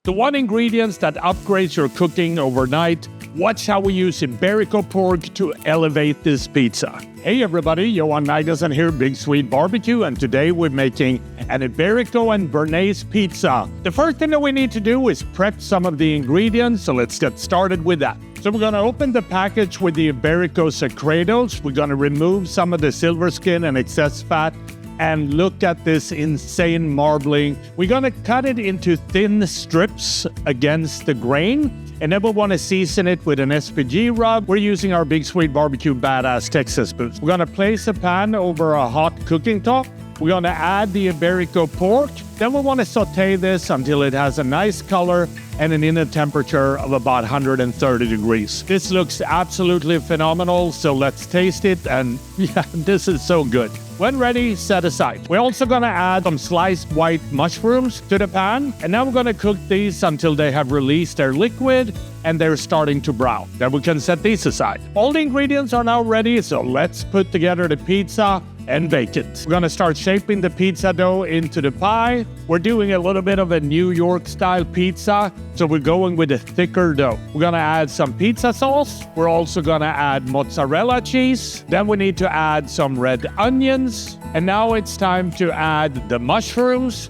The one ingredient that upgrades your cooking overnight. Watch how we use Iberico pork to elevate this pizza. Hey everybody, Johan Magnusson here, Big Swede Barbecue, and today we're making an Iberico and Béarnaise pizza. The first thing that we need to do is prep some of the ingredients, so let's get started with that. So we're going to open the package with the Iberico Secretos. We're going to remove some of the silver skin and excess fat. And look at this insane marbling. We're going to cut it into thin strips against the grain. And then we want to season it with an SPG rub. We're using our Big Swede Barbecue Badass Texas boost. We're going to place a pan over a hot cooking top. We're going to add the Iberico pork. Then we want to saute this until it has a nice color and an inner temperature of about 130 degrees. This looks absolutely phenomenal, so let's taste it. And yeah, this is so good. When ready, set aside. We're also going to add some sliced white mushrooms to the pan. And now we're going to cook these until they have released their liquid and they're starting to brown. Then we can set these aside. All the ingredients are now ready, so let's put together the pizza and bake it. We're going to start shaping the pizza dough into the pie. We're doing a little bit of a New York style pizza, so we're going with a thicker dough. We're going to add some pizza sauce. We're also going to add mozzarella cheese. Then we need to add some red onions. And now it's time to add the mushrooms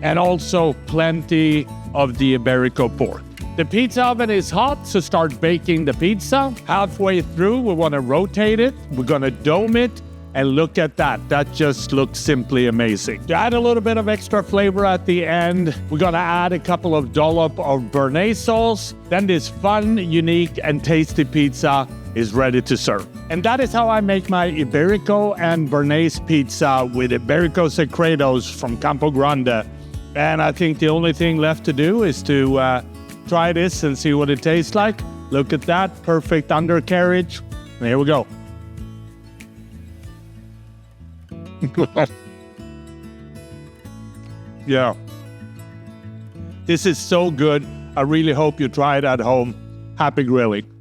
and also plenty of the Iberico pork. The pizza oven is hot, so start baking the pizza. Halfway through, we want to rotate it. We're going to dome it. And look at that. That just looks simply amazing. To add a little bit of extra flavor at the end, we're going to add a couple of dollop of Béarnaise sauce. Then this fun, unique, and tasty pizza is ready to serve. And that is how I make my Iberico and Béarnaise pizza with Iberico Secretos from Campo Grande. And I think the only thing left to do is to try this and see what it tastes like. Look at that. Perfect undercarriage. And here we go. Yeah. This is so good. I really hope you try it at home. Happy grilling.